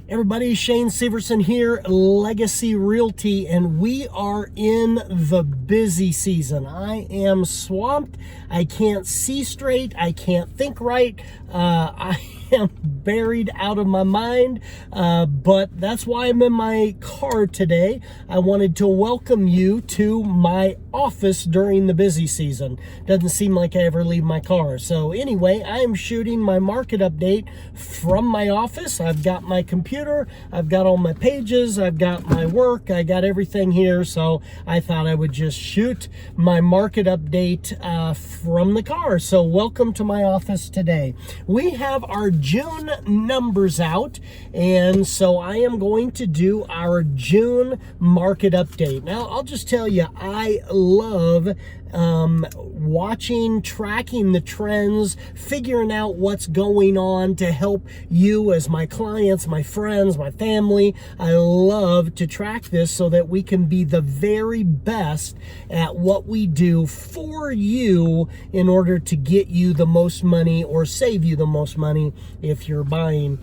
Everybody, Shane Severson here, Legacy Realty, and we are in the busy season. I am swamped. I can't see straight. I can't think right. I am buried out of my mind, but that's why I'm in my car today. I wanted to welcome you to my office during the busy season. Doesn't seem like I ever leave my car. So anyway, I am shooting my market update from my office. I've got my computer, I've got all my pages, I've got my work, I got everything here. So I thought I would just shoot my market update from the car. So welcome to my office today. We have our June numbers out, and so I am going to do our June market update. Now, I'll just tell you, I love watching, tracking the trends, figuring out what's going on to help you as my clients, my friends, my family. I love to track this so that we can be the very best at what we do for you in order to get you the most money or save you the most money if you're buying.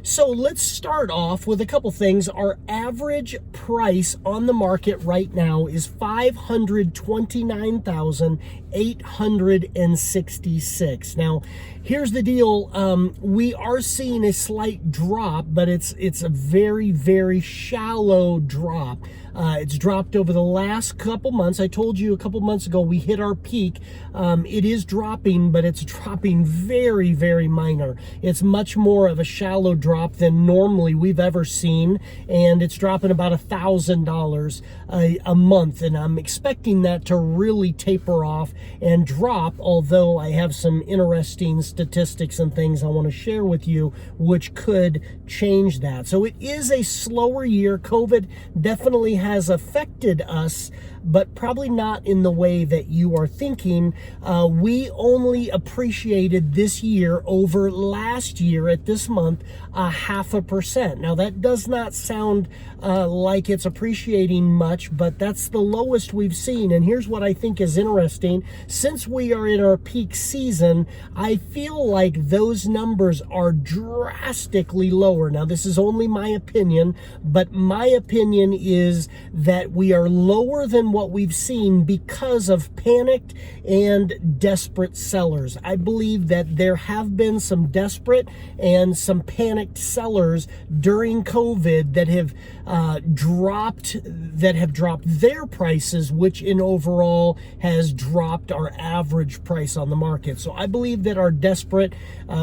So let's start off with a couple things. Our average price on the market right now is $529,866. Now, here's the deal. We are seeing a slight drop, but it's a very, very shallow drop. It's dropped over the last couple months. I told you a couple months ago we hit our peak. It is dropping, but it's dropping very, very minor. It's much more of a shallow drop than normally we've ever seen, and it's dropping about $1,000 a month, and I'm expecting that to really taper off and drop, although I have some interesting statistics and things I want to share with you which could change that. So it is a slower year. COVID definitely has affected us, but probably not in the way that you are thinking. We only appreciated this year over last year at this month 0.5%. Now that does not sound like it's appreciating much, but that's the lowest we've seen. And here's what I think is interesting. Since we are in our peak season, I feel like those numbers are drastically lower. Now this is only my opinion, but my opinion is that we are lower than what we've seen because of panicked and desperate sellers. I believe that there have been some desperate and some panicked sellers during COVID that have dropped their prices, which in overall has dropped our average price on the market. So I believe that our desperate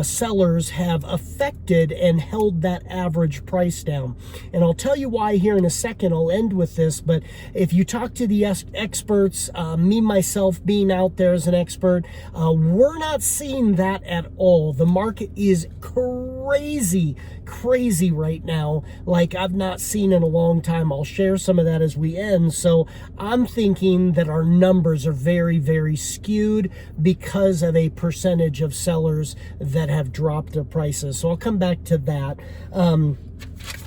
sellers have affected and held that average price down. And I'll tell you why here in a second. I'll end with this, but if you talk to the experts, me myself being out there as an expert, we're not seeing that at all. The market is crazy right now, like I've not seen in a long time. I'll share some of that as we end. So I'm thinking that our numbers are very, very skewed because of a percentage of sellers that have dropped their prices. So I'll come back to that.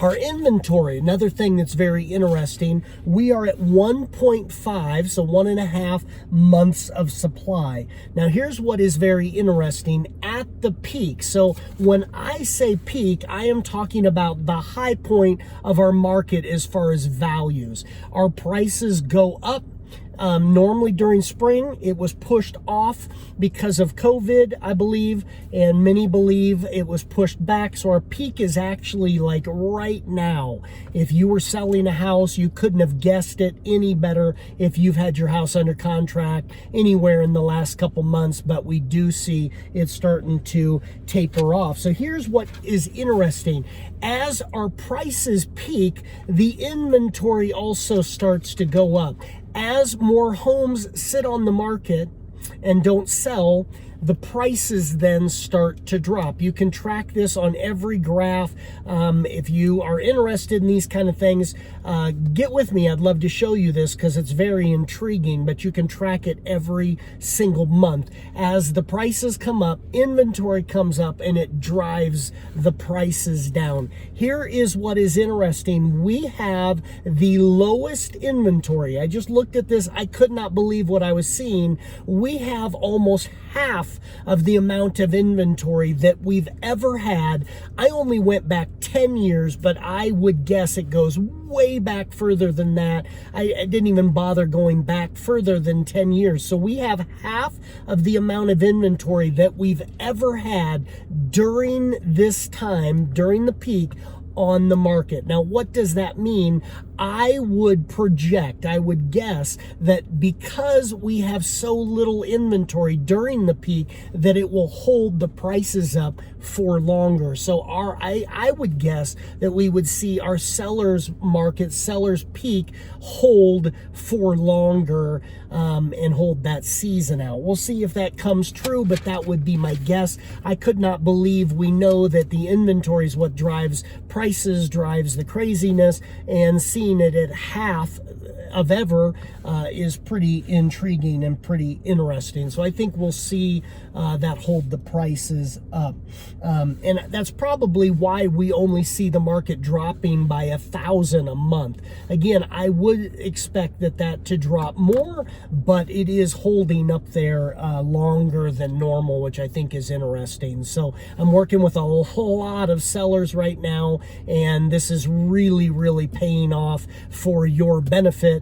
Our inventory, another thing that's very interesting, we are at 1.5, so 1.5 months of supply. Now here's what is very interesting at the peak. So when I say peak, I am talking about the high point of our market as far as values. Our prices go up. Normally during spring, it was pushed off because of COVID, I believe, and many believe it was pushed back. So our peak is actually like right now. If you were selling a house, you couldn't have guessed it any better if you've had your house under contract anywhere in the last couple months, but we do see it starting to taper off. So here's what is interesting. As our prices peak, the inventory also starts to go up. As more homes sit on the market and don't sell, the prices then start to drop. You can track this on every graph. If you are interested in these kind of things, get with me. I'd love to show you this because it's very intriguing, but you can track it every single month. As the prices come up, inventory comes up and it drives the prices down. Here is what is interesting. We have the lowest inventory. I just looked at this. I could not believe what I was seeing. We have almost half half of the amount of inventory that we've ever had. I only went back 10 years, but I would guess it goes way back further than that. I didn't even bother going back further than 10 years. So we have half of the amount of inventory that we've ever had during this time, during the peak, on the market. Now, what does that mean? I would project, I would guess that because we have so little inventory during the peak, that it will hold the prices up for longer. So I would guess that we would see our sellers market, sellers peak, hold for longer, and hold that season out. We'll see if that comes true, but that would be my guess. I could not believe, we know that the inventory is what drives prices, drives the craziness, and seeing it at half of ever is pretty intriguing and pretty interesting. So I think we'll see that hold the prices up. And that's probably why we only see the market dropping by 1,000 a month. Again, I would expect that to drop more, but it is holding up there longer than normal, which I think is interesting. So I'm working with a whole lot of sellers right now, and this is really, really paying off for your benefit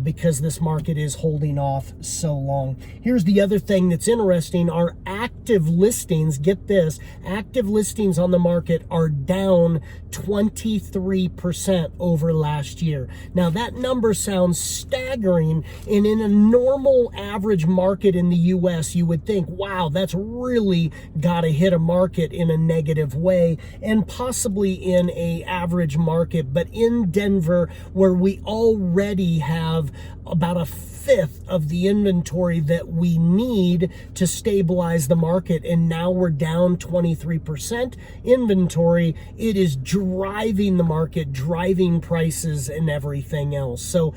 because this market is holding off so long. Here's the other thing that's interesting. Our active listings, get this, active listings on the market are down 23% over last year. Now that number sounds staggering, and in a normal average market in the US, you would think, wow, that's really got to hit a market in a negative way, and possibly in a average market. But in Denver, where we already have about a fifth of the inventory that we need to stabilize the market, and now we're down 23% inventory, it is driving the market, driving prices and everything else. So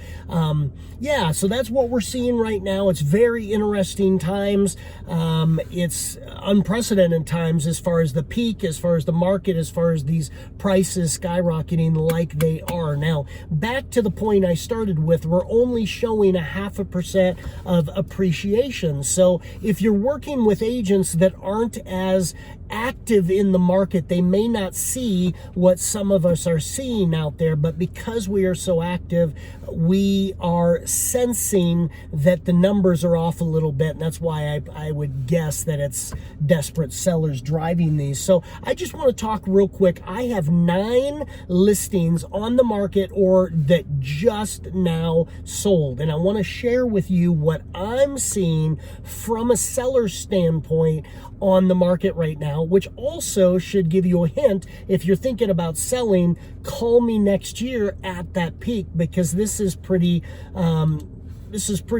yeah, so that's what we're seeing right now. It's very interesting times. It's unprecedented times as far as the peak, as far as the market, as far as these prices skyrocketing like they are. Now, back to the point I started with, we're only showing a 0.5% of appreciation. So if you're working with agents that aren't as active in the market, they may not see what some of us are seeing out there, but because we are so active, we are sensing that the numbers are off a little bit, and that's why I would guess that it's desperate sellers driving these. So I just want to talk real quick. I have 9 listings on the market or that just now sold, and I want to share with you what I'm seeing from a seller standpoint on the market right now, which also should give you a hint. If you're thinking about selling, call me next year at that peak, because this is pretty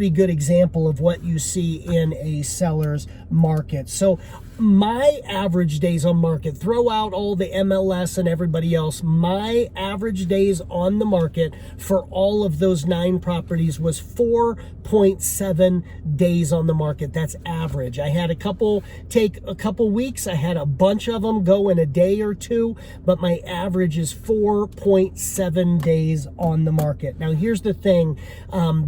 good example of what you see in a seller's market. So my average days on market, throw out all the MLS and everybody else, my average days on the market for all of those 9 properties was 4.7 days on the market. That's average. I had a couple take a couple weeks. I had a bunch of them go in a day or two, but my average is 4.7 days on the market. Now, here's the thing.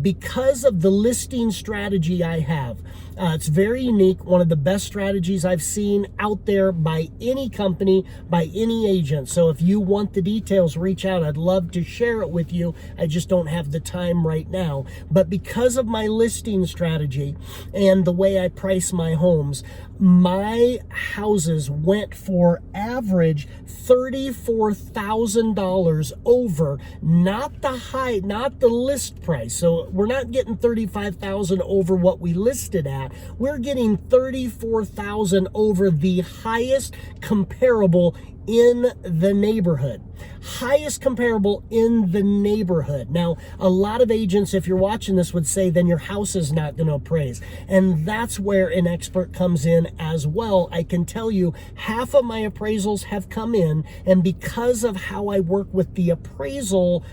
Because of the listing strategy I have, it's very unique, one of the best strategies I've seen out there by any company, by any agent. So if you want the details, reach out. I'd love to share it with you. I just don't have the time right now. But because of my listing strategy and the way I price my homes, my houses went for average $34,000 over, not the list price. So we're not getting $35,000 over what we listed at. We're getting $34,000 over the highest comparable in the neighborhood. Highest comparable in the neighborhood. Now, a lot of agents, if you're watching this, would say then your house is not going to appraise. And that's where an expert comes in as well. I can tell you half of my appraisals have come in, and because of how I work with the appraisal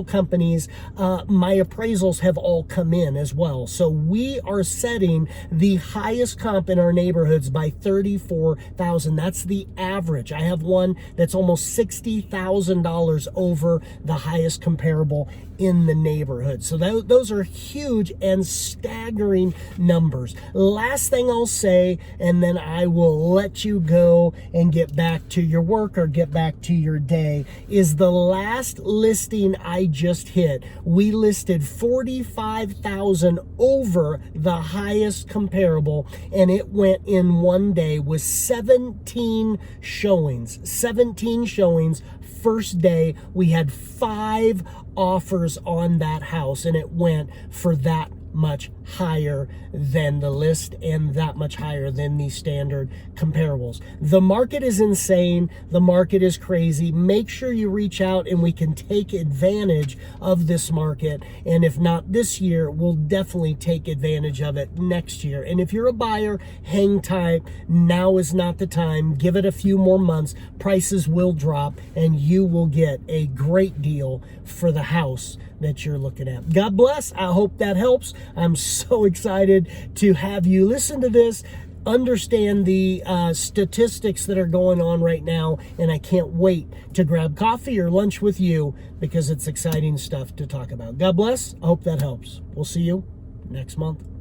companies, my appraisals have all come in as well. So we are setting the highest comp in our neighborhoods by $34,000. That's the average. I have one that's almost $60,000 $40,000 over the highest comparable in the neighborhood. So those are huge and staggering numbers. Last thing I'll say, and then I will let you go and get back to your work or get back to your day, is the last listing I just hit. We listed 45,000 over the highest comparable, and it went in one day with 17 showings. 17 showings. First day, we had 5 offers on that house, and it went for that much higher than the list and that much higher than the standard comparables. The market is insane. The market is crazy. Make sure you reach out and we can take advantage of this market. And if not this year, we'll definitely take advantage of it next year. And if you're a buyer, hang tight. Now is not the time. Give it a few more months. Prices will drop and you will get a great deal for the house that you're looking at. God bless. I hope that helps. I'm so excited to have you listen to this, understand the statistics that are going on right now, and I can't wait to grab coffee or lunch with you because it's exciting stuff to talk about. God bless. I hope that helps. We'll see you next month.